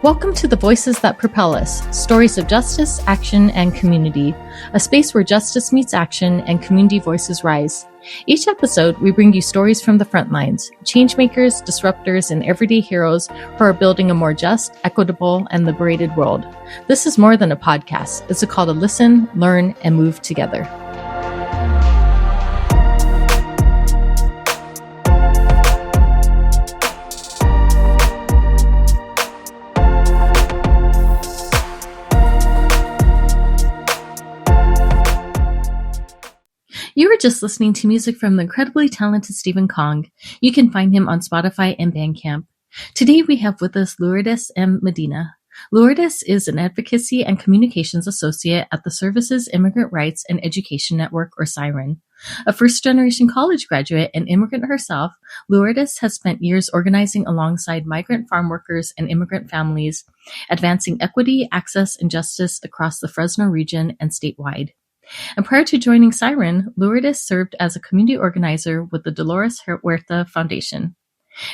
Welcome to the Voices That Propel Us, stories of justice, action, and community, a space where justice meets action and community voices rise. Each episode, we bring you stories from the front lines, changemakers, disruptors, and everyday heroes who are building a more just, equitable, and liberated world. This is more than a podcast. It's a call to listen, learn, and move together. You were just listening to music from the incredibly talented Stephen Kong. You can find him on Spotify and Bandcamp. Today we have with us Lourdes M. Medina. Lourdes is an Advocacy and Communications Associate at the Services, Immigrant Rights, and Education Network, or SIREN. A first-generation college graduate and immigrant herself, Lourdes has spent years organizing alongside migrant farm workers and immigrant families, advancing equity, access, and justice across the Fresno region and statewide. And prior to joining SIREN, Lourdes served as a community organizer with the Dolores Huerta Foundation.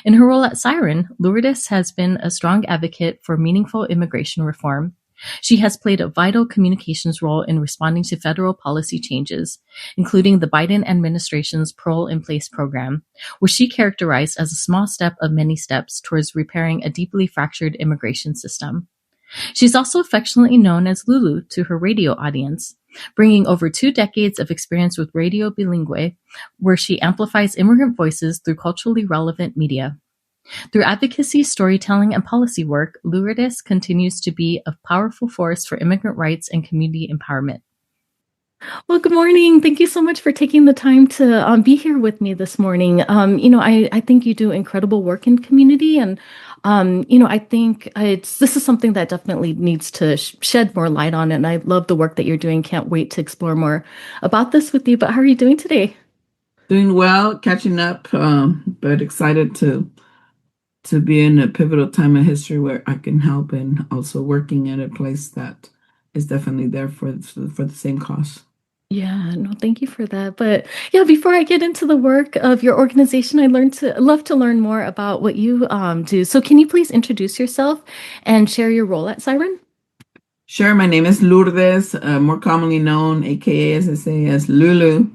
In her role at SIREN, Lourdes has been a strong advocate for meaningful immigration reform. She has played a vital communications role in responding to federal policy changes, including the Biden administration's Parole in Place program, which she characterized as a small step of many steps towards repairing a deeply fractured immigration system. She's also affectionately known as Lulu to her radio audience, bringing over 2 decades of experience with Radio Bilingue, where she amplifies immigrant voices through culturally relevant media. Through advocacy, storytelling, and policy work, Lourdes continues to be a powerful force for immigrant rights and community empowerment. Well, good morning. Thank you so much for taking the time to be here with me this morning. I think you do incredible work in community, and I think this is something that definitely needs to shed more light on. And I love the work that you're doing. Can't wait to explore more about this with you. But how are you doing today? Doing well, catching up, but excited to be in a pivotal time in history where I can help, and also working at a place that is definitely there for the same cause. Yeah, no, thank you for that. But yeah, before I get into the work of your organization, I'd love to learn more about what you do. So can you please introduce yourself and share your role at SIREN? Sure. My name is Lourdes, more commonly known, aka as I say, as Lulu.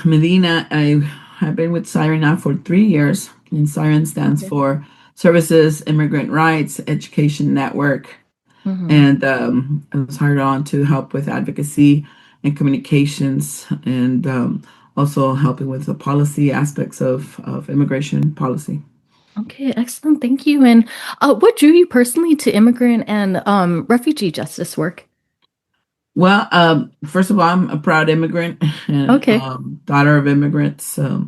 Medina. I have been with SIREN now for 3 years, and SIREN stands for Services, Immigrant Rights, Education Network. And I was hired on to help with advocacy and communications, and also helping with the policy aspects of immigration policy. Okay, excellent. Thank you. And what drew you personally to immigrant and refugee justice work? Well, first of all, I'm a proud immigrant and daughter of immigrants. Grew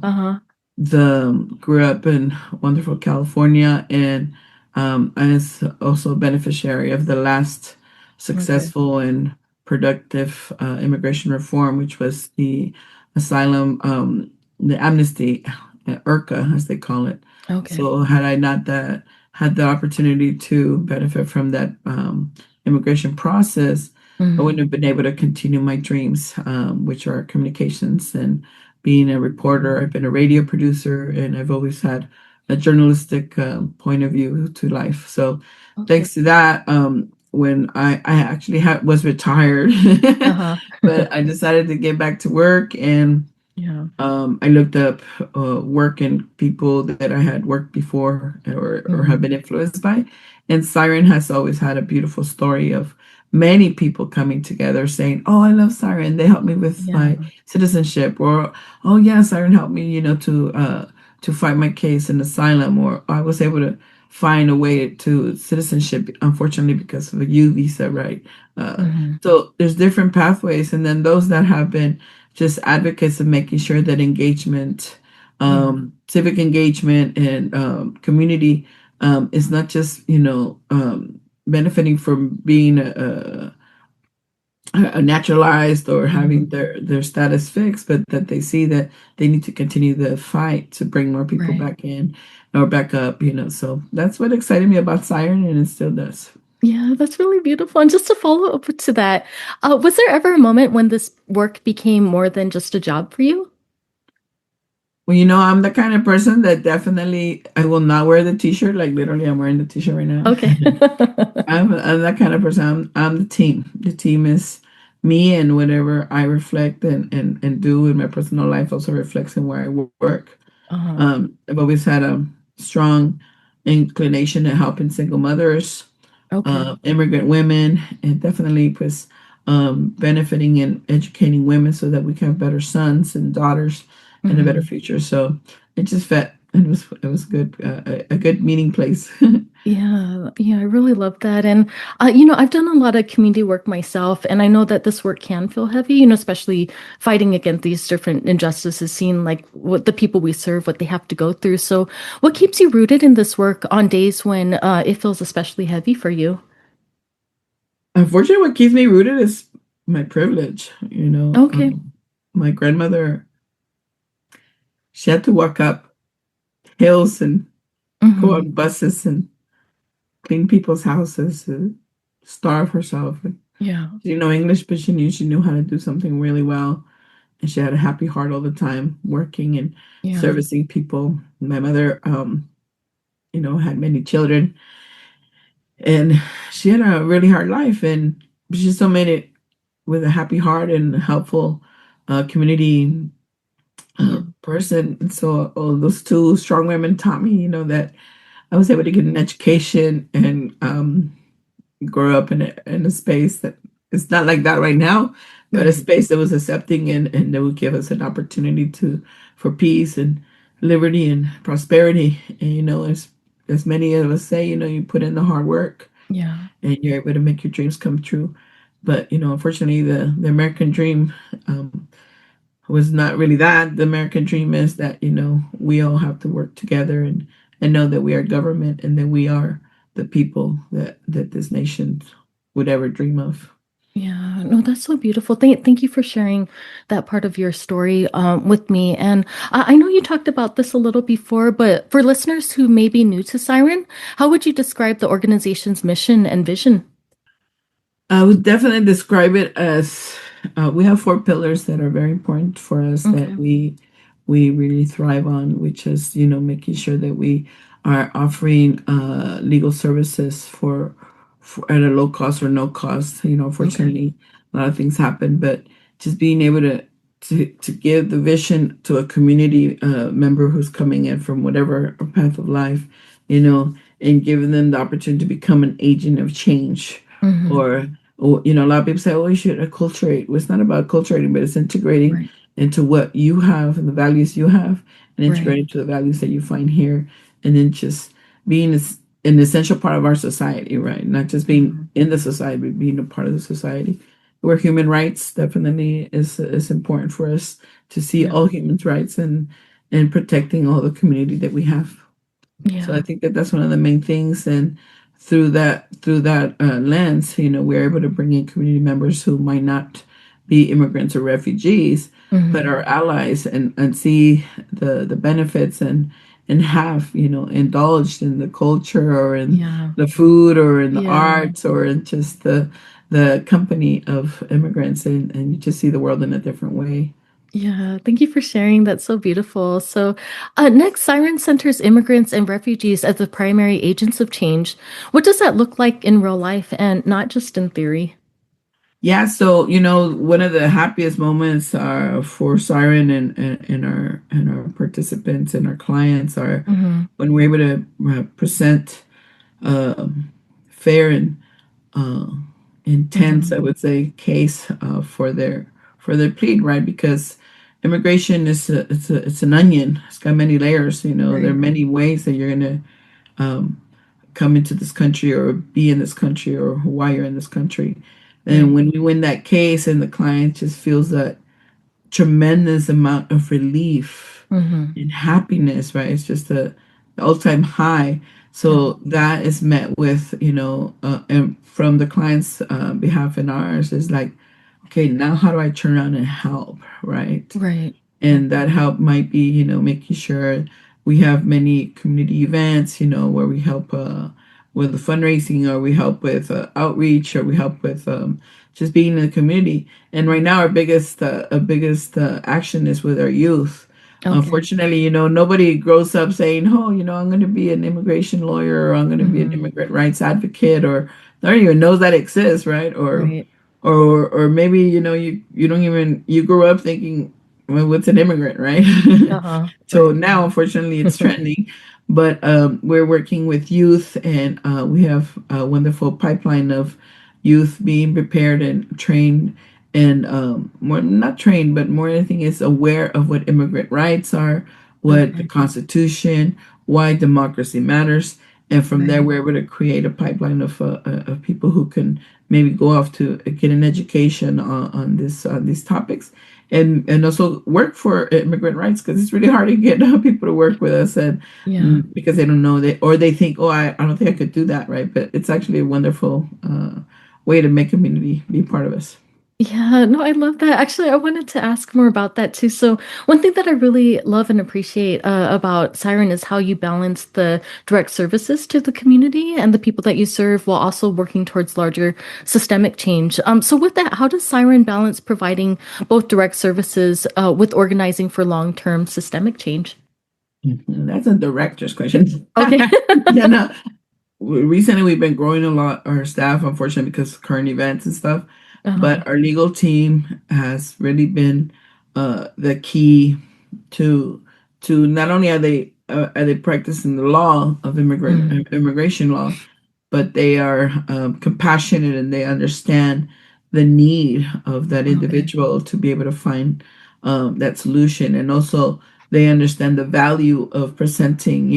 up in wonderful California, and I was also a beneficiary of the last successful and productive immigration reform, which was the asylum, the amnesty, IRCA, as they call it. So had I not had the opportunity to benefit from that immigration process, I wouldn't have been able to continue my dreams, which are communications and being a reporter. I've been a radio producer, and I've always had a journalistic point of view to life. So thanks to that, when I actually was retired, but I decided to get back to work, and I looked up work and people that I had worked before or have been influenced by. And SIREN has always had a beautiful story of many people coming together saying, "Oh, I love SIREN. They helped me with my citizenship," or, "Oh yeah, SIREN helped me, to fight my case in asylum," or I was able to find a way to citizenship, unfortunately, because of a U visa, right? So there's different pathways. And then those that have been just advocates of making sure that engagement, civic engagement and community is not just, benefiting from being a naturalized or having their status fixed, but that they see that they need to continue the fight to bring more people back in or back up, So that's what excited me about SIREN, and it still does. Yeah, that's really beautiful. And just to follow up to that, was there ever a moment when this work became more than just a job for you? Well, I'm the kind of person that definitely I will not wear the t-shirt. Like literally, I'm wearing the t-shirt right now. Okay. I'm that kind of person. I'm the team. The team is me, and whatever I reflect and do in my personal life also reflects in where I work. Uh-huh. I've always had a strong inclination to helping single mothers, Okay. immigrant women, and definitely pues, benefiting and educating women so that we can have better sons and daughters and a better Hmm. future. So it just fit. It was good, a good meeting place. Yeah, yeah, I really love that. And, I've done a lot of community work myself, and I know that this work can feel heavy, especially fighting against these different injustices, seeing like what the people we serve, what they have to go through. So, what keeps you rooted in this work on days when it feels especially heavy for you? Unfortunately, what keeps me rooted is my privilege. Okay. My grandmother, she had to walk up hills and go Hmm. on buses and clean people's houses and starve herself. Yeah. She didn't know English, but she knew how to do something really well. And she had a happy heart all the time, working and Yeah. servicing people. My mother, had many children, and she had a really hard life, and she still made it with a happy heart and a helpful community Yeah. person. And so those two strong women taught me, that I was able to get an education and grow up in a space that it's not like that right now, but a Right. space that was accepting and that would give us an opportunity for peace and liberty and prosperity. And as many of us say, you put in the hard work Yeah. and you're able to make your dreams come true. But unfortunately, the American dream was not really that. The American dream is that we all have to work together and know that we are government and that we are the people that this nation would ever dream of. Yeah, no, that's so beautiful. Thank you for sharing that part of your story with me. And I know you talked about this a little before, but for listeners who may be new to Siren, how would you describe the organization's mission and vision? I would definitely describe it as we have four pillars that are very important for us that Okay. we really thrive on, which is making sure that we are offering legal services for at a low cost or no cost. Okay. Fortunately, a lot of things happen, but just being able to give the vision to a community member who's coming in from whatever path of life, and giving them the opportunity to become an agent of change Hmm. or a lot of people say, oh, you should acculturate. Well, it's not about acculturating, but it's integrating Right. into what you have and the values you have and Right. integrating to the values that you find here. And then just being an essential part of our society, right? Not just being Hmm. in the society, but being a part of the society. Where human rights definitely is important for us to see Yeah. all human rights and protecting all the community that we have. So I Yeah. think that that's one of the main things. And through that lens, we're able to bring in community members who might not be immigrants or refugees, but Hmm. are allies and see the benefits and have indulged in the culture or in Yeah. the food or in the Yeah. arts or in just the company of immigrants and you just see the world in a different way. Yeah, thank you for sharing. That's so beautiful. So, next, Siren centers immigrants and refugees as the primary agents of change. What does that look like in real life and not just in theory? Yeah, so one of the happiest moments for Siren and our participants and our clients are Hmm. when we're able to present um, fair and uh, intense, Hmm. I would say, case for their plea, right? Because immigration it's an onion. It's got many layers. There are Right, many ways that you're gonna um, come into this country or be in this country or why you're in this country. And right. when we win that case and the client just feels that tremendous amount of relief Hmm. and happiness, right? It's just the all-time high. Yeah, So that is met with, and from the client's behalf and ours is like, okay, now how do I turn around and help, right? right. And that help might be, making sure we have many community events, where we help with the fundraising or we help with outreach or we help with just being in the community. And right now, our biggest action is with our youth. Okay. Unfortunately, nobody grows up saying, "Oh, I'm going to be an immigration lawyer, or I'm going to be an Hmm. immigrant rights advocate," or they don't even know that exists, right? Right. Or maybe you don't even you grew up thinking, "Well, what's an immigrant?" Right? Uh-huh. So Right. now, unfortunately, it's trending. But we're working with youth, and we have a wonderful pipeline of youth being prepared and trained, and more not trained, but more anything is aware of what immigrant rights are, what the Okay. Constitution, why democracy matters, and from there Right. we're able to create a pipeline of people who can maybe go off to get an education on these topics, and also work for immigrant rights, because it's really hard to get people to work with us, and Yeah. because they don't know, or they think, oh, I don't think I could do that, right? But it's actually a wonderful way to make community be part of us. Yeah, no, I love that. Actually, I wanted to ask more about that too. So, one thing that I really love and appreciate about Siren is how you balance the direct services to the community and the people that you serve while also working towards larger systemic change. So, with that, how does Siren balance providing both direct services with organizing for long-term systemic change? Mhm. That's a director's question. Okay. Yeah, no. Recently, we've been growing a lot, our staff, unfortunately, because of current events and stuff. Uh-huh. But our legal team has really been the key to not only are they practicing the law of Mm. immigration law, but they are compassionate, and they understand the need of that Okay. individual to be able to find that solution, and also they understand the value of presenting,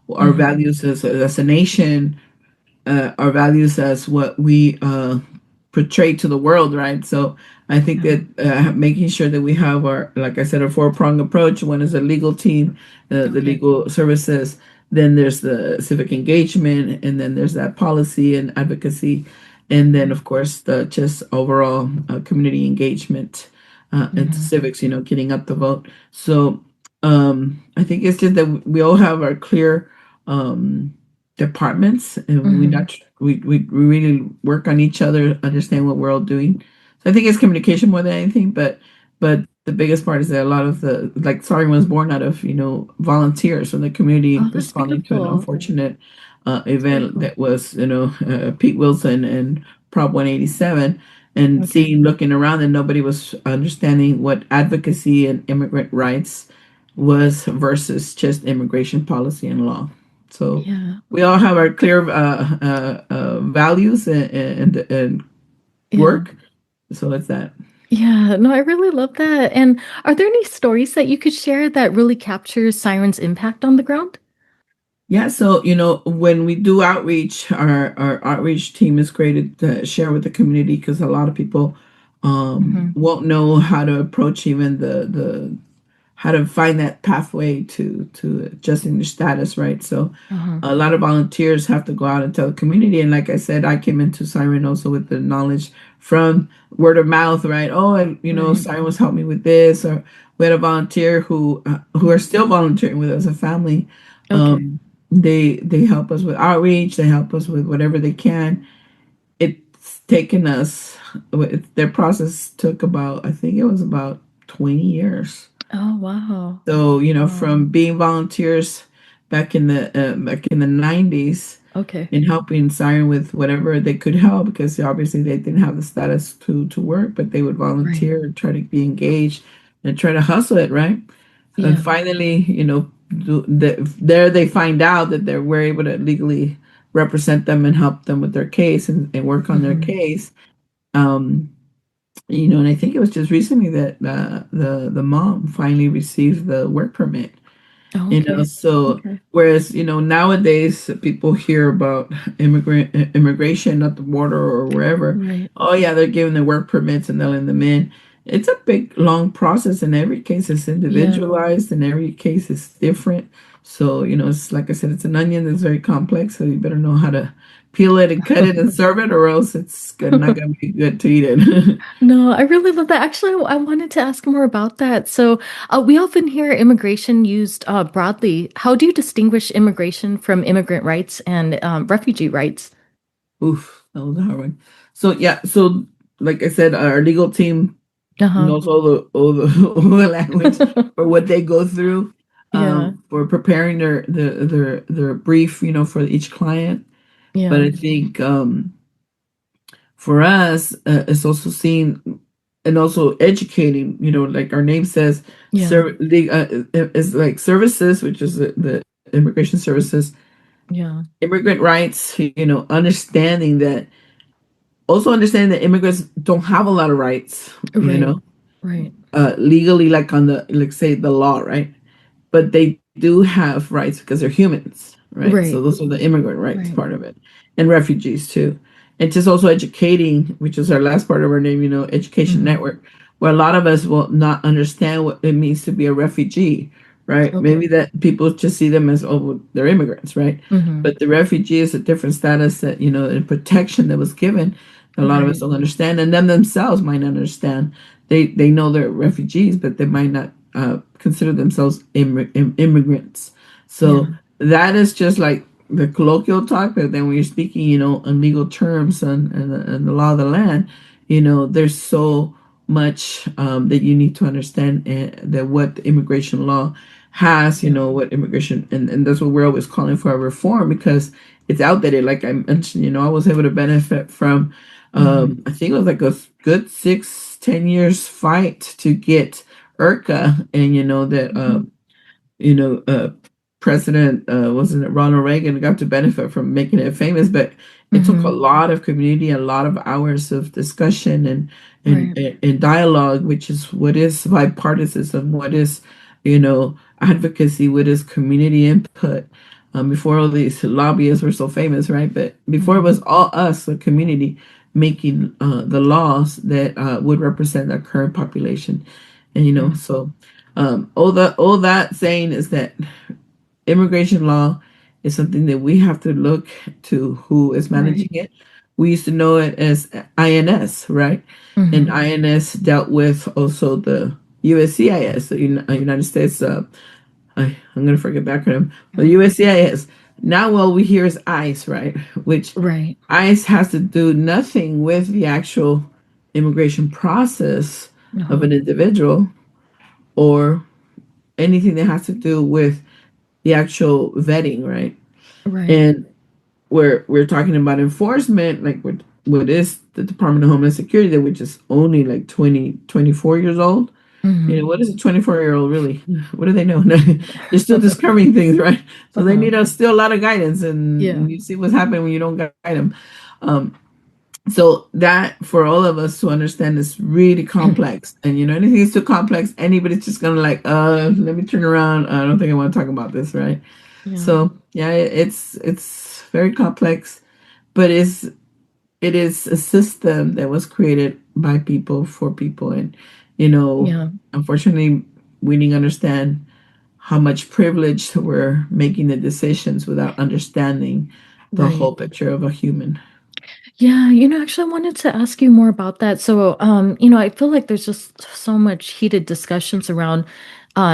our Hmm. values as a nation, our values as what we portray to the world, right? So I think Yeah. that making sure that we have our, like I said, a four-pronged approach. One is a legal team, the Okay. legal services. Then there's the civic engagement, and then there's that policy and advocacy, and then Right. of course the just overall community engagement into Hmm. civics. Getting up the vote. So I think it's just that we all have our clear departments, and Hmm. we really work on each other, understand what we're all doing. So I think it's communication more than anything, but the biggest part is that a lot of the, like, sorry, was born out of volunteers from the community Oh, that's responding to an beautiful. unfortunate That's event beautiful. that was Pete Wilson and Prop 187, and Okay. seeing, looking around, and nobody was understanding what advocacy and immigrant rights was versus just immigration policy and law. So Yeah. we all have our clear values and Yeah. work. So it's that. Yeah. No, I really love that. And are there any stories that you could share that really captures Siren's impact on the ground? Yeah, so when we do outreach, our outreach team is created to share with the community, because a lot of people Hmm. won't know how to approach even the how to find that pathway to adjusting their status, right? So Uh-huh. a lot of volunteers have to go out and tell the community. And like I said, I came into Siren also with the knowledge from word of mouth, right? Oh, and Right. Siren was helping me with this, or we had a volunteer who are still volunteering with us, a family. Okay. They help us with outreach. They help us with whatever they can. It's taken us. Their process took about, I think it was about 20 years. Oh, wow. So, Wow. from being volunteers back in the 90s, Okay. in helping Siren with whatever they could help, because obviously they didn't have the status to work, but they would Right. volunteer and try to be engaged and try to hustle it, right? And Yeah. finally, there they find out that we're able to legally represent them and help them with their case, and work on their Hmm. case. Um, and I think it was just recently that the mom finally received the work permit. Oh, okay. So Okay. whereas nowadays people hear about immigration at the border or wherever, Right. oh yeah, they're giving the work permits and they're letting them in. It's a big long process, and every case is Yeah. individualized, and every case is different. So it's like I said, it's an onion that's very complex, so you better know how to peel it and cut it and serve it, or else it's not gonna be good to eat it. No, I really love that. Actually, I wanted to ask more about that. So, we often hear immigration used broadly. How do you distinguish immigration from immigrant rights and refugee rights? Oof, that was a hard one. So yeah, so like I said, our legal team Uh-huh. knows all the language for what they go through, Yeah. for preparing their brief, for each client. But Yeah. I think, for us, it's also seeing and also educating. Like our name says, Yeah. is like services, which is the immigration services, Yeah. immigrant rights. Understanding that, also understanding that immigrants don't have a lot of rights. Right. Right. Legally, like on the, like, say, the law, right? But they do have rights because they're humans, right? So Right. those are the immigrant rights Right. part of it, and refugees too. And just also educating, which is our last part of our name, education Mm-hmm. network, where a lot of us will not understand what it means to be a refugee, right? Okay. Maybe that people just see them as, oh, well, they're immigrants, right? Mm-hmm. But the refugee is a different status that, and protection that was given that a lot of us Right. don't understand, and them themselves might not understand. They know they're refugees, but they might not consider themselves immigrants. Yeah. So that is just like the colloquial talk. But then when you're speaking, on legal terms and the law of the land, there's so much that you need to understand, that what the immigration law has, Yeah. what immigration, and that's what we're always calling for a reform, because it's outdated. Like I mentioned, I was able to benefit from, Mm-hmm. I think it was like a good 6-10 years fight to get IRCA, and that, Mm-hmm. you know, uh, President, wasn't it Ronald Reagan, got to benefit from making it famous, but it took a Mm-hmm. lot of community, a lot of hours of discussion Right. and dialogue, which is what is bipartisanship, what is, advocacy, what is community input. Before all these lobbyists were so famous, right? But before, it Mm-hmm. was all us, the community, making the laws that would represent our current population. And Yeah. so, all that saying is that immigration law is something that we have to look to who is Right. managing it. We used to know it as INS, right? And Mm-hmm. INS dealt with also the USCIS, the United States. I'm going to forget the acronym. But Yeah. USCIS. Now, what we hear is ICE, right? Which Right. ICE has to do nothing with the actual immigration process of Uh-huh. an individual, or anything that has to do with the actual vetting, right? Right. And we're talking about enforcement, like what is the Department of Homeland Security, that which is only like 20, 24 years old. Mm-hmm. What is a 24-year-old really? What do they know? They're still discovering things, right? So they Uh-huh. need still a lot of guidance, Yeah. and you see what's happening when you don't guide them. Um, so that, for all of us to understand, is really complex. And anything is too complex, anybody's just gonna, like, let me turn around. I don't think I want to talk about this, right? Yeah. So yeah, it's very complex, but it is a system that was created by people for people, and Yeah. unfortunately, we didn't understand how much privilege we're making the decisions without understanding the Right. whole picture of a human. Yeah, actually, I wanted to ask you more about that. So, I feel like there's just so much heated discussions around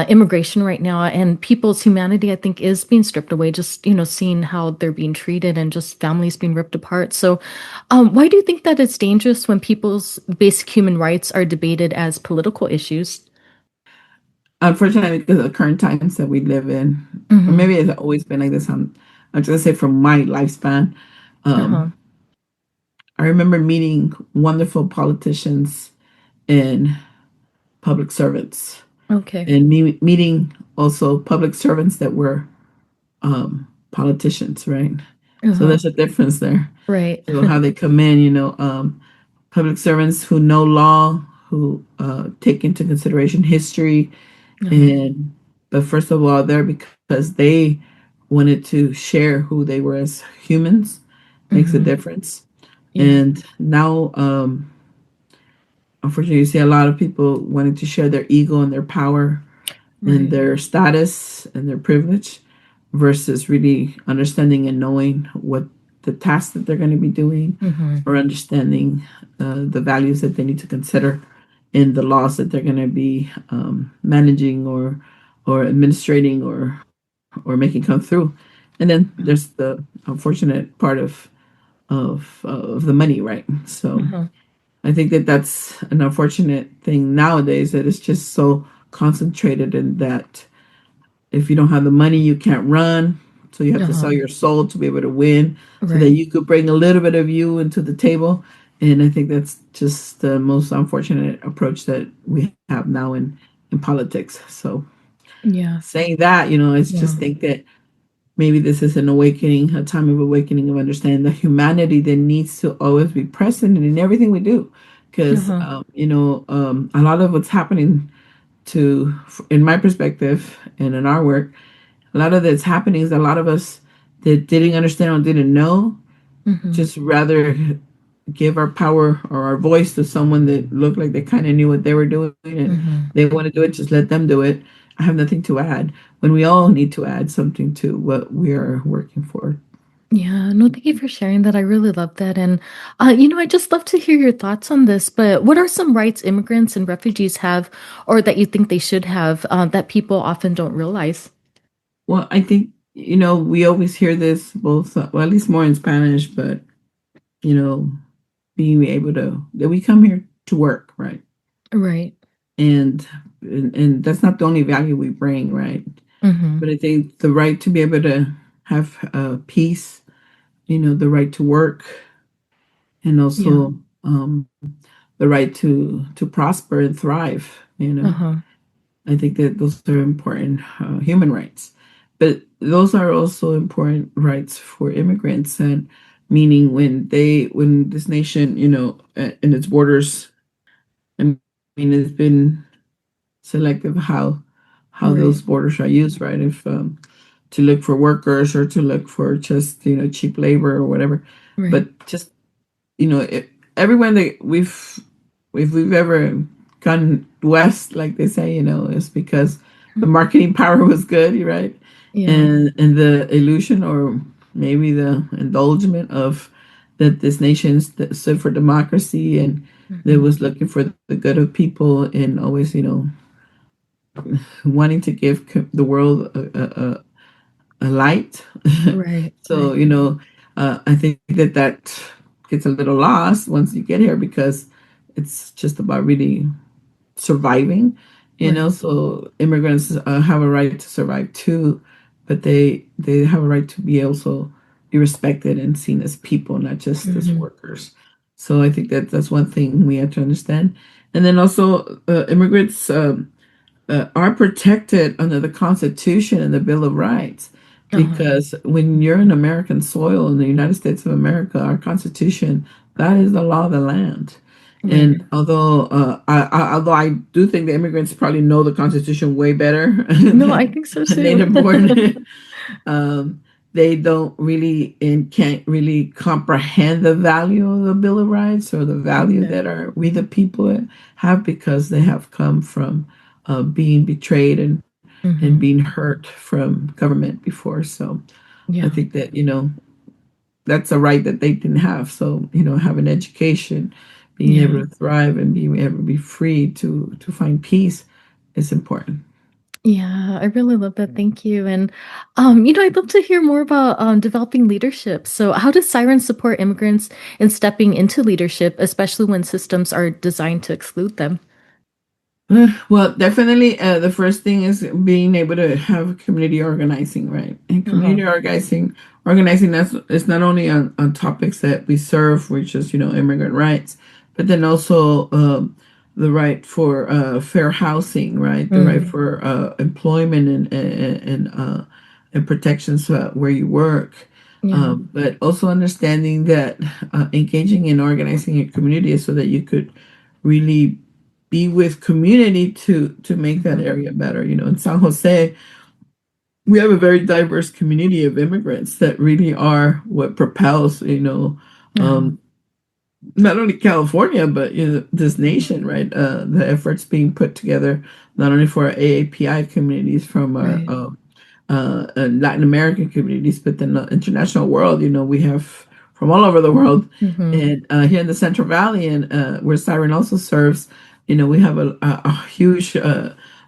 immigration right now, and people's humanity, I think, is being stripped away. Just, seeing how they're being treated and just families being ripped apart. So, why do you think that it's dangerous when people's basic human rights are debated as political issues? Unfortunately, because of the current times that we live in, or Mm-hmm. maybe it's always been like this. I'm just gonna say, from my lifespan, Uh-huh. um, I remember meeting wonderful politicians and public servants, Okay. and meeting also public servants that were politicians, right? So Uh-huh. there's a difference there. Right. So how they come in, public servants who know law, who take into consideration history, Uh-huh. and but first of all, they're because they wanted to share who they were as humans, makes a Mm-hmm. difference. Yeah. And now, unfortunately, you see a lot of people wanting to share their ego and their power and Right. their status and their privilege, versus really understanding and knowing what the tasks that they're going to be doing, Mm-hmm. or understanding the values that they need to consider in the laws that they're going to be managing, or administrating, or making come through. And then there's the unfortunate part of the money, right? So Uh-huh. I think that that's an unfortunate thing nowadays, that it's just so concentrated in that if you don't have the money, you can't run. So you have to sell Uh-huh. your soul to be able to win, so that Right. you could bring a little bit of you into the table. And I think that's just the most unfortunate approach that we have now in politics. So Yeah. saying that, I Yeah. just think that maybe this is an awakening, a time of awakening of understanding the humanity that needs to always be present in everything we do. Because, Uh-huh. a lot of what's happening in my perspective and in our work, a lot of that's happening is a lot of us that didn't understand or didn't know, Mm-hmm. just rather give our power or our voice to someone that looked like they kind of knew what they were doing and Mm-hmm. they want to do it, just let them do it. I have nothing to add, when we all need to add something to what we are working for. Yeah, no, thank you for sharing that. I really love that. And, I just love to hear your thoughts on this. But what are some rights immigrants and refugees have, or that you think they should have, that people often don't realize? Well, I think, we always hear this both, well, at least more in Spanish, but, you know, being able to, that we come here to work, right? Right. And, and that's not the only value we bring, right? Mm-hmm. But I think the right to be able to have peace, the right to work, and Yeah. also the right to prosper and thrive. Uh-huh. I think that those are important human rights, but those are also important rights for immigrants. And meaning when this nation, and its borders, I mean, it's been selective how those Right. borders are used, right? If to look for workers or to look for just cheap labor or whatever, Right. but just everywhere that if we've ever gone west, like they say, it's because the marketing power was good, right? Yeah. And the illusion, or maybe the indulgement of that this nation stood for democracy, and that Mm-hmm. was looking for the good of people, and always, wanting to give the world a light. Right. So, Right. I think that gets a little lost once you get here, because it's just about really surviving. Right. So immigrants have a right to survive too, but they have a right to be also be respected and seen as people, not just as Mm-hmm. workers. So I think that that's one thing we have to understand. And then also, immigrants are protected under the Constitution and the Bill of Rights, Uh-huh. because when you're in American soil in the United States of America, our Constitution, that is the law of the land. Right. And although I do think the immigrants probably know the Constitution way better No, I than think so a too. native born, um, they don't really and can't really comprehend the value of the Bill of Rights, or the value Okay. that we the people have, because they have come from being betrayed and Mm-hmm. being hurt from government before. So I Yeah. think that that's a right that they didn't have. So have an education, being able Yeah. to thrive, and being able to be free to find peace is important. Yeah, I really love that. Thank you. And, I'd love to hear more about developing leadership. So, how does Siren support immigrants in stepping into leadership, especially when systems are designed to exclude them? Well, definitely, the first thing is being able to have community organizing, right? And Uh-huh. community organizing that's is not only on topics that we serve, which is immigrant rights, but then also the right for fair housing, right? The right Mm, for employment and protections where you work. yeah. But also understanding that engaging in organizing a community is so that you could really be with community to make that Mhm. area better. In San Jose, we have a very diverse community of immigrants that really are what propels, Uh-huh. um, not only California, but this Mhm. nation, right? The efforts being put together not only for our AAPI communities, from our Right. Latin American communities, but then the international world. We have from all over the world, Hmm. and here in the Central Valley, and where Siren also serves, we have a huge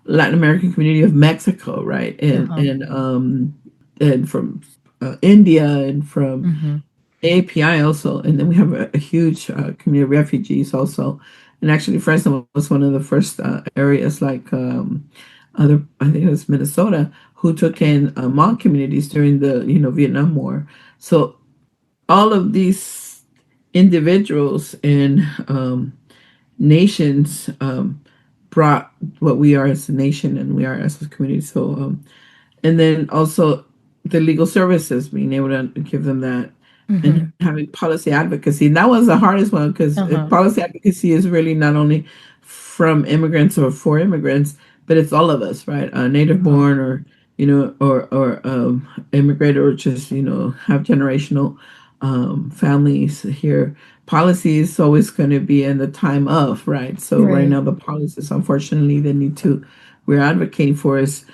Latin American community of Mexico, right, and Uh-huh. and from India, and from Hmm. API also, and then we have a huge community of refugees also. And actually, Fresno was one of the first areas, like I think it was Minnesota, who took in Hmong communities during the Vietnam War. So all of these individuals and nations brought what we are as a nation and we are as a community. So and then also the legal services, being able to give them that, and Mm-hmm. having policy advocacy. And that was the hardest one because Uh-huh. policy advocacy is really not only from immigrants or for immigrants, but it's all of us, right? Native Uh-huh. born or immigrant or just have generational families here. Policy is always going to be in the time of, right? So right Right. now the policies, unfortunately, they need to we're advocating for is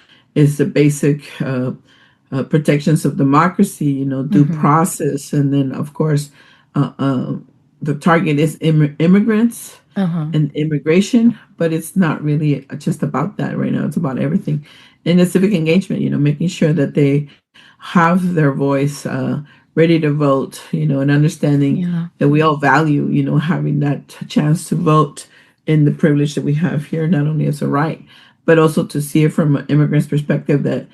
the basic protections of democracy, due Mm-hmm. process, and then of course, uh, uh, the target is immigrants Uh-huh. and immigration, but it's not really just about that right now. It's about everything, and the civic engagement. Making sure that they have their voice ready to vote. And understanding Yeah. that we all value, having that chance to vote and the privilege that we have here, not only as a right, but also to see it from an immigrant's perspective that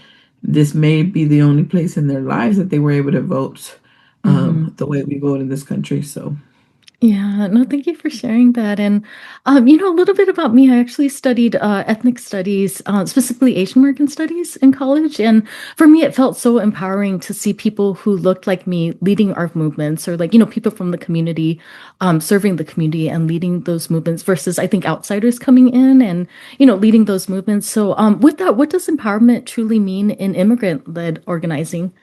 this may be the only place in their lives that they were able to vote Mm-hmm. the way we vote in this country. So, Yeah, no, thank you for sharing that. And, a little bit about me. I actually studied ethnic studies, specifically Asian American studies in college. And for me, it felt so empowering to see people who looked like me leading our movements, or like, people from the community, serving the community and leading those movements versus, I think, outsiders coming in and, leading those movements. So, with that, what does empowerment truly mean in immigrant-led organizing?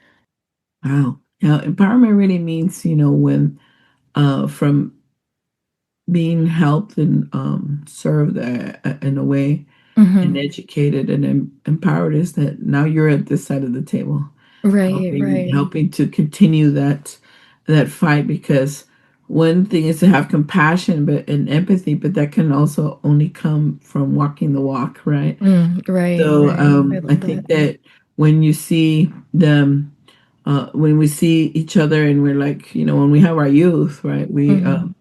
wow. Empowerment really means, when from being helped and served in a way and Hmm. educated and empowered is that now you're at this side of the table, Right, right. helping to continue that fight because one thing is to have compassion but and empathy, but that can also only come from walking the walk, right? Right, So right. I I love that. think that when you see them, when we see each other, and we're like, when we have our youth, right? We Hmm.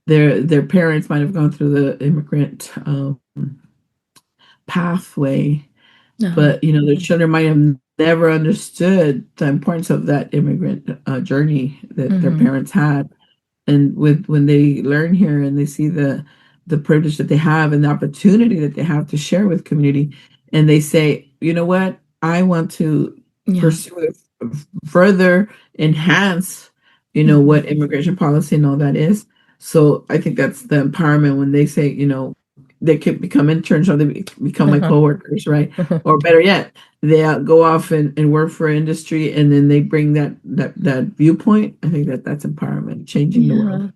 their parents might have gone through the immigrant pathway, Uh-huh. but their children might have never understood the importance of that immigrant journey that their Hmm. parents had. And with when they learn here and they see the privilege that they have and the opportunity that they have to share with community, and they say, you know what, I want to Yeah. pursue it, further enhance, Hmm. what immigration policy and all that is. So I think that's the empowerment when they say, they can become interns or they become my Uh-huh. coworkers, right? Or better yet, they go off and work for industry, and then they bring that viewpoint. I think that's empowerment, changing the world. Yeah.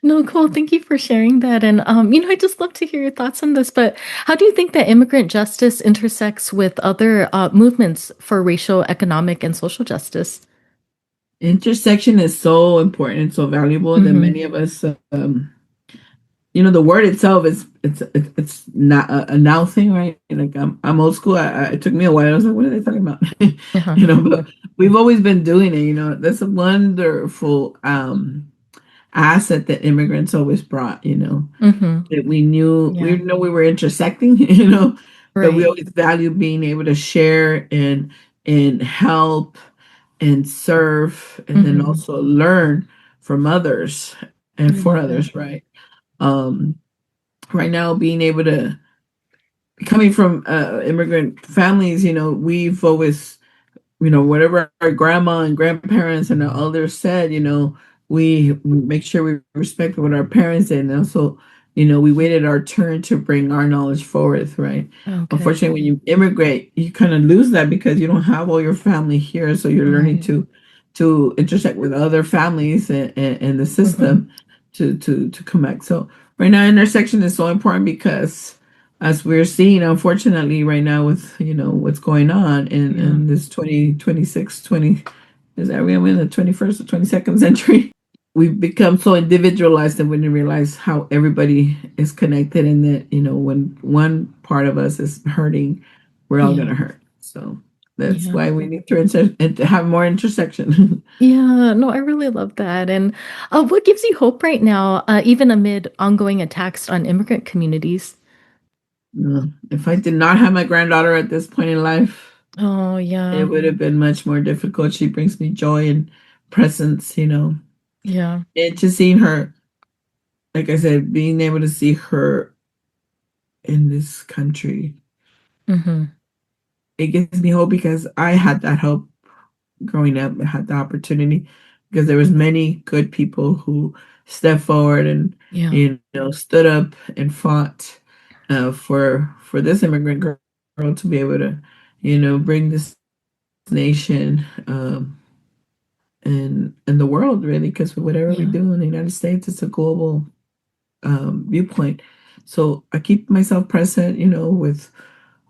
No, cool. Thank you for sharing that. And I just love to hear your thoughts on this. But how do you think that immigrant justice intersects with other movements for racial, economic, and social justice? Intersection is so important and so valuable that Hmm. many of us, the word itself is it's not a now thing, right? Like I'm old school. It took me a while. I was like, what are they talking about? Uh-huh. But we've always been doing it. That's a wonderful asset that immigrants always brought. Hmm. That we Yeah. know we were intersecting, but we Right. always value being able to share and help and serve and then Hmm. also learn from others I and for love that. others, right? Um, right now, being able to coming from immigrant families, we've always whatever our grandma and grandparents and our elders said, we make sure we respect what our parents did. And also, we waited our turn to bring our knowledge forth, right? Okay. Unfortunately, when you immigrate, you kind of lose that because you don't have all your family here. So you're learning Right. to intersect with other families and the Hmm. system to connect. So right now, intersection is so important because as we're seeing, unfortunately, right now with what's going on Yeah. in this 2026 20 is that we are in the 21st or 22nd century. We've become so individualized that we didn't realize how everybody is connected and that when one part of us is hurting, we're all Yeah. gonna hurt. So That's Yeah. why we need to have more intersection. Yeah, no, I really love that. And what gives you hope right now, even amid ongoing attacks on immigrant communities? If I did not have my granddaughter at this point in life, Oh, it yeah. would have been much more difficult. She brings me joy and presence, Yeah. and just seeing her, like I said, being able to see her in this country, Hmm. it gives me hope because I had that hope growing up. I had the opportunity because there was many good people who stepped forward and Yeah. stood up and fought for this immigrant girl to be able to bring this nation and the world really, because whatever we Yeah. do in the United States, it's a global viewpoint. So I keep myself present, with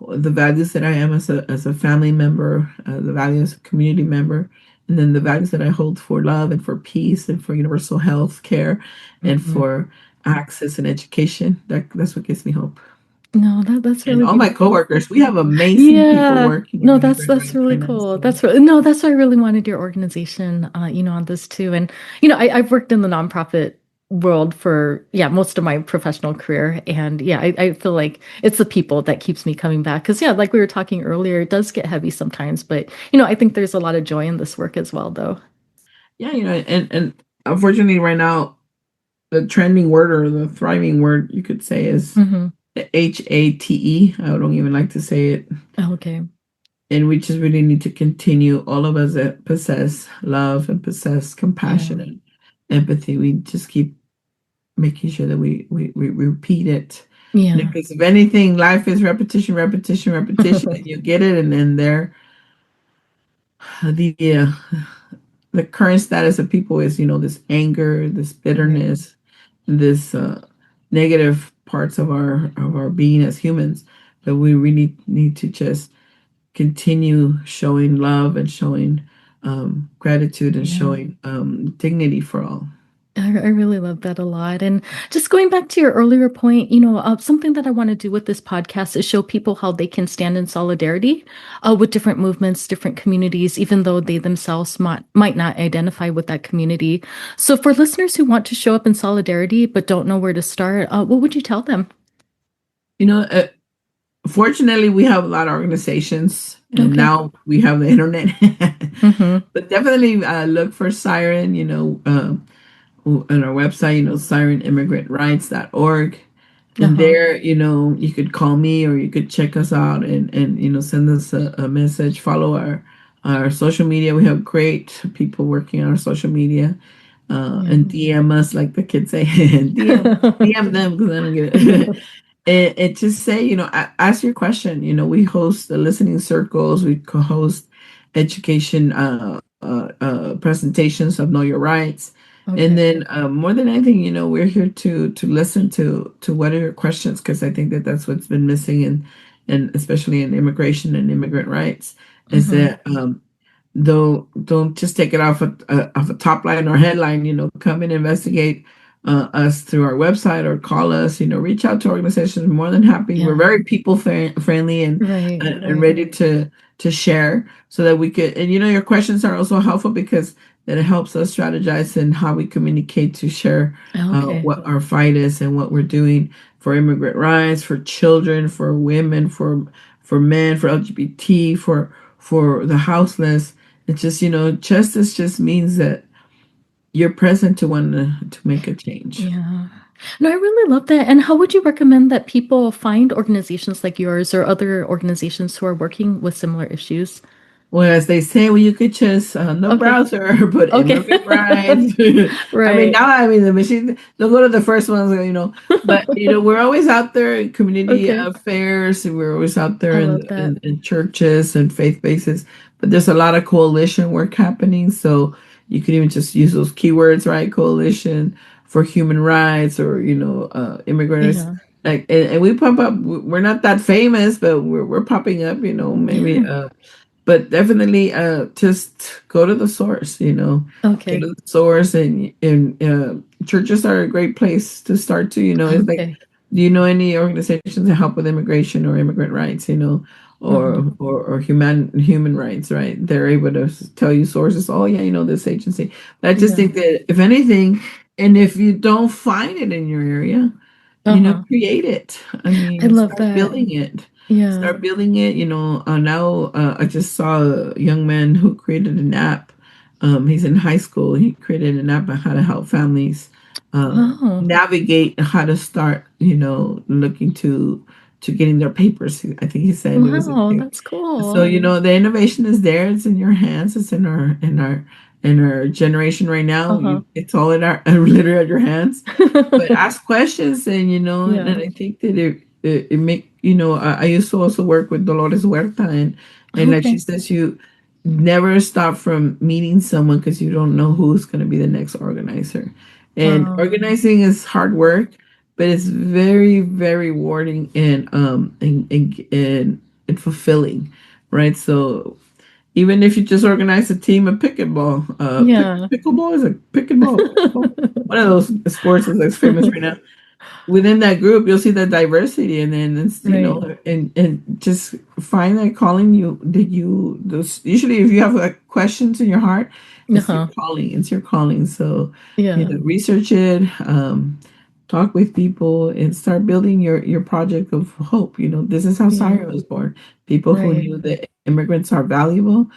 the values that I am as a family member, the values as a community member, and then the values that I hold for love and for peace and for universal health care and Hmm. for access and education. That's what gives me hope. No, that's And really all my beautiful. coworkers, we have amazing people Yeah. working in No, immigrant that's rights really right now. cool. So No, that's why I really wanted your organization, on this too. And I've worked in the nonprofit world for most of my professional career, and I feel like it's the people that keeps me coming back. Because like we were talking earlier, it does get heavy sometimes, but I think there's a lot of joy in this work as well, though. yeah, and unfortunately, right now, the trending word or the thriving word you could say is Hmm. HATE. I don't even like to say it. Okay. And we just really need to continue, all of us that possess love and possess Yeah. compassion and empathy. We just keep making sure that we repeat it. Yeah. Because if anything, life is repetition, repetition, repetition, and you get it, and then there, the the current status of people is, this anger, this Right. bitterness, this negative parts of our being as humans. But we really need to just continue showing love and showing gratitude and Yeah. showing dignity for all. I really love that a lot. And just going back to your earlier point, something that I want to do with this podcast is show people how they can stand in solidarity with different movements, different communities, even though they themselves might not identify with that community. So, for listeners who want to show up in solidarity but don't know where to start, what would you tell them? You know, fortunately, we have a lot of organizations, and Okay. now we have the internet. Mm-hmm. But definitely look for SIREN, on our website, sireninimmigrantrights.org. And Uh-huh. there, you could call me or you could check us out and send us a message, follow our social media. We have great people working on our social media. Yeah. And DM us, like the kids say, DM them because I don't get it. And just say, ask your question. We host the listening circles, we co-host education presentations of Know Your Rights. And Okay. then more than anything, we're here to listen to what are your questions, because I think that that's what's been missing and especially in immigration and immigrant rights, is Mm-hmm. that don't just take it off a top line or headline. Come and investigate us through our website or call us. Reach out to organizations. More than happy. We're Yeah. very people friendly and Right. and ready to share, so that we could. And your questions are also helpful because that it helps us strategize in how we communicate to share Okay. what our fight is and what we're doing for immigrant rights, for children, for women, for men, for LGBT, for the houseless. It's just, justice just means that you're present to want to make a change. Yeah. No, I really love that. And how would you recommend that people find organizations like yours or other organizations who are working with similar issues? Well, as they say, well, you could just on the Okay. browser put Okay. immigrant rights. Right. I mean, the machine, they'll go to the first ones, but, we're always out there in community Okay. affairs, and we're always out there I in, love that. in, in churches and faith bases. But there's a lot of coalition work happening. So you could even just use those keywords, right? Coalition for human rights, or, immigrants. Yeah. Like, and we pop up, we're not that famous, but we're popping up, maybe. Yeah. But definitely just go to the source, go Okay. to the source. And churches are a great place to start too. It's like, Okay. do you know any organizations that help with immigration or immigrant rights? Mm-hmm. or human rights, right? They're able to tell you sources. Oh yeah, this agency. But I just Yeah. think that if anything, and if you don't find it in your area, Uh-huh. create it. I I mean, love start that. building it. Yeah. Start building it. Now I just saw a young man who created an app. He's in high school. He created an app on how to help families Wow. navigate how to start, looking to getting their papers. I think he said it was Wow, okay. that's So, cool. the innovation is there. It's in your hands. It's in our generation right now. Uh-huh. It's all in our literally at your hands. But ask questions, and Yeah. I think that it make I used to also work with Dolores Huerta, and like she Okay. says, you never stop from meeting someone because you don't know who's going to be the next organizer. And Wow. organizing is hard work, but it's very, very rewarding and fulfilling, right? So even if you just organize a team of pickleball, Yeah. pickleball is a pickleball, one of those sports that's famous right now. Within that group, you'll see the diversity, and then it's, Right. and just find that calling you. Did you those usually if you have like questions in your heart, it's your Uh-huh. calling. It's your calling. So, Yeah. research it, talk with people, and start building your project of hope. This is how Yeah. SIREN was born. People who Right. knew that immigrants are valuable,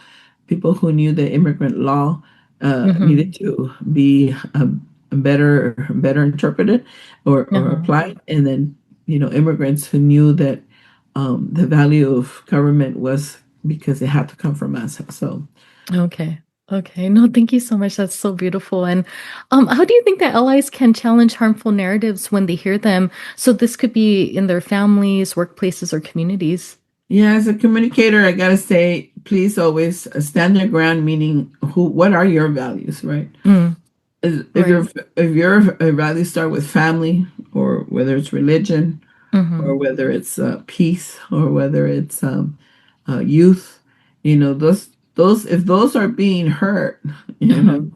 people who knew that immigrant law Mm-hmm. needed to be better interpreted or Uh-huh. applied, and then immigrants who knew that the value of government was because it had to come from us. So Okay. Okay. No, thank you so much. That's so beautiful. And how do you think that allies can challenge harmful narratives when they hear them? So this could be in their families, workplaces, or communities. yeah, as a communicator, I gotta say, please always stand your ground. Meaning, what are your values, right? Mm, If right. your values start with family, or whether it's religion, Mm-hmm. or whether it's peace, or whether it's youth, those if those are being hurt, you Uh-huh. know,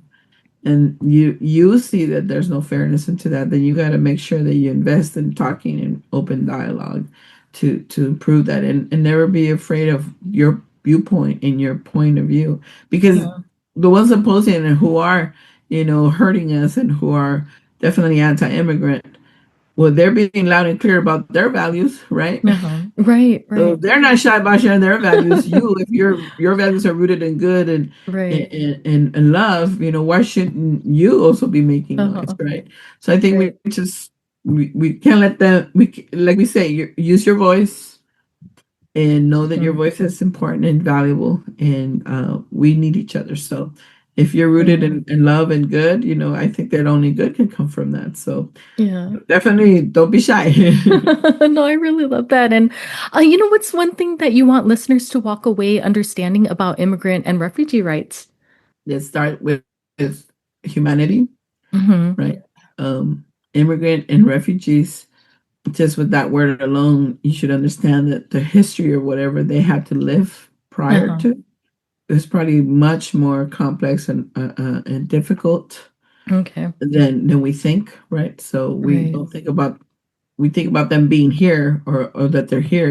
and you see that there's no fairness into that, then you got to make sure that you invest in talking and open dialogue to improve that, and never be afraid of your viewpoint and your point of view, because Yeah. the ones opposing and who are hurting us and who are definitely anti-immigrant, well, they're being loud and clear about their values, right? Uh-huh. Right. So Right. if they're not shy about sharing their values, if your values are rooted in good Right. and love, why shouldn't you also be making noise, Uh-huh. right? So I think Right. we can't let them, like we say, use your voice, and know that your Mm, voice is important and valuable, and we need each other. So if you're rooted yeah. in love and good, I think that only good can come from that. So Yeah. definitely don't be shy. No, I really love that. And what's one thing that you want listeners to walk away understanding about immigrant and refugee rights? Let's start with humanity, Mm-hmm. right? Um, Immigrant and refugees, just with that word alone, you should understand that the history or whatever they had to live prior Uh-huh. to is probably much more complex and difficult Okay. than we think, right? So we Right. don't we think about them being here, or that they're here,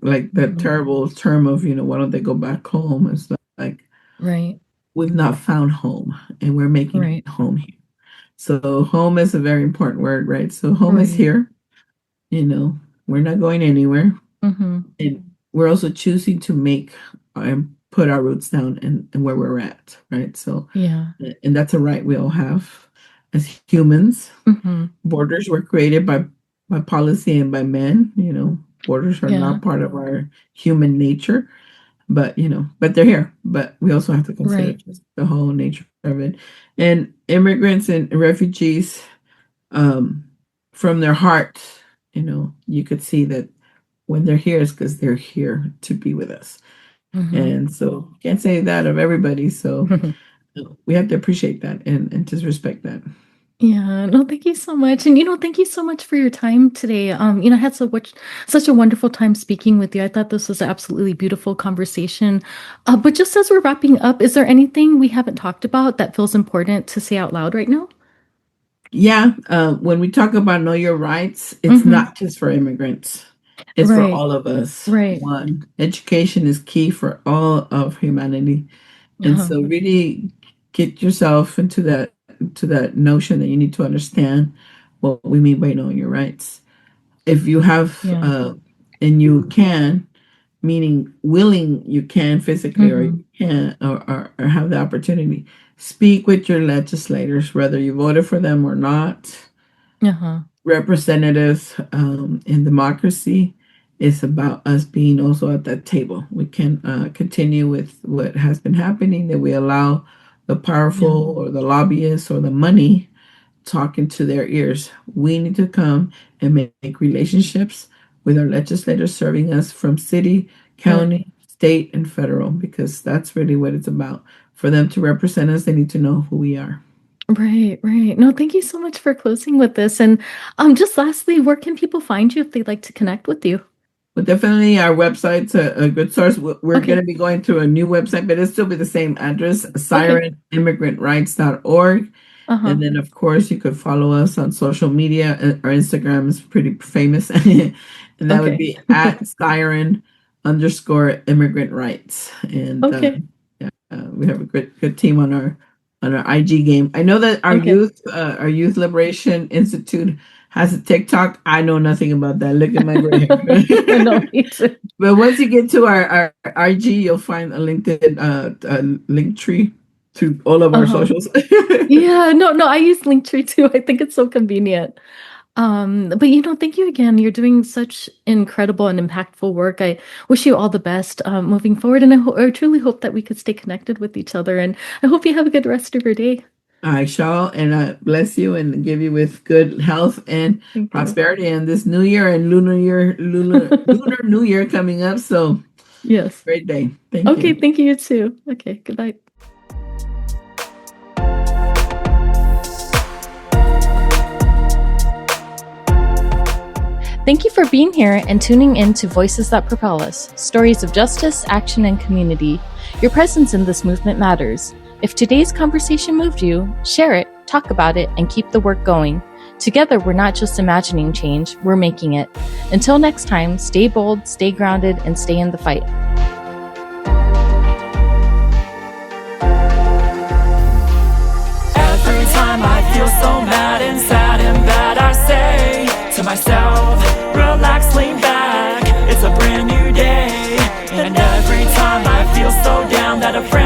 like that Mhm. terrible term of, why don't they go back home? It's like Right. we've not found home, and we're making Right. home here. So home is a very important word, right? So home is Right. here, you know, we're not going anywhere. Mm-hmm. And we're also choosing to make and put our roots down and where we're at, right? So, Yeah. and that's a right we all have as humans. Mm-hmm. Borders were created by policy and by men, borders are Yeah. not part of our human nature, but they're here. But we also have to consider Right. just the whole nature of it. And immigrants and refugees, um, from their heart, you could see that when they're here, it's because they're here to be with us. Mm-hmm. And so can't say that of everybody. So we have to appreciate that and just respect that. Yeah, no, thank you so much. And thank you so much for your time today. I had such a wonderful time speaking with you. I thought this was an absolutely beautiful conversation. But just as we're wrapping up, is there anything we haven't talked about that feels important to say out loud right now? Yeah, when we talk about know your rights, it's Mm-hmm. not just for immigrants. It's for Right. all of us. Right. One, education is key for all of humanity. And Uh-huh. so really get yourself into that to that notion that you need to understand what we mean by knowing your rights. If you have Yeah. and you can, meaning willing, you can physically or Mm-hmm. you can or have the opportunity, speak with your legislators, whether you voted for them or not. Uh-huh. Representatives in democracy is about us being also at that table. We can continue with what has been happening, that we allow the Yeah. powerful or the lobbyists or the money talking to their ears. We need to come and make relationships with our legislators serving us from city, Right. county, state, and federal, because that's really what it's about. For them to represent us, they need to know who we are. Right, right. No, thank you so much for closing with this. And just lastly, where can people find you if they'd like to connect with you? But definitely our website's a good source. We're going Okay. to be going to a new website, but it'll still be the same address, Okay. sirenimmigrantrights.org. Uh-huh. And then, of course, you could follow us on social media. Our Instagram is pretty famous. And that would Okay. be at siren underscore immigrant rights. And Okay. yeah, we have a good team on our IG game. I know that Okay. our Youth Liberation Institute has a TikTok. I know nothing about that. Look at my gray I know, hair. me too. But once you get to our IG, you'll find a LinkedIn link tree to all of our Uh-huh. socials. Yeah, no, I use Linktree too. I think it's so convenient. But thank you again. You're doing such incredible and impactful work. I wish you all the best moving forward, and I truly hope that we could stay connected with each other. And I hope you have a good rest of your day. I shall, and I bless you and give you with good health and Thank you. prosperity in this new year and lunar new year coming up. So Yes. great day. Thank Okay, you. thank you too. Okay, goodbye. Thank you for being here and tuning in to Voices That Propel Us, stories of justice, action, and community. Your presence in this movement matters. If today's conversation moved you, share it, talk about it, and keep the work going. Together, we're not just imagining change, we're making it. Until next time, stay bold, stay grounded, and stay in the fight. Every time I feel so mad and sad and bad, I say to myself, relax, lean back, it's a brand new day. And every time I feel so down that a friend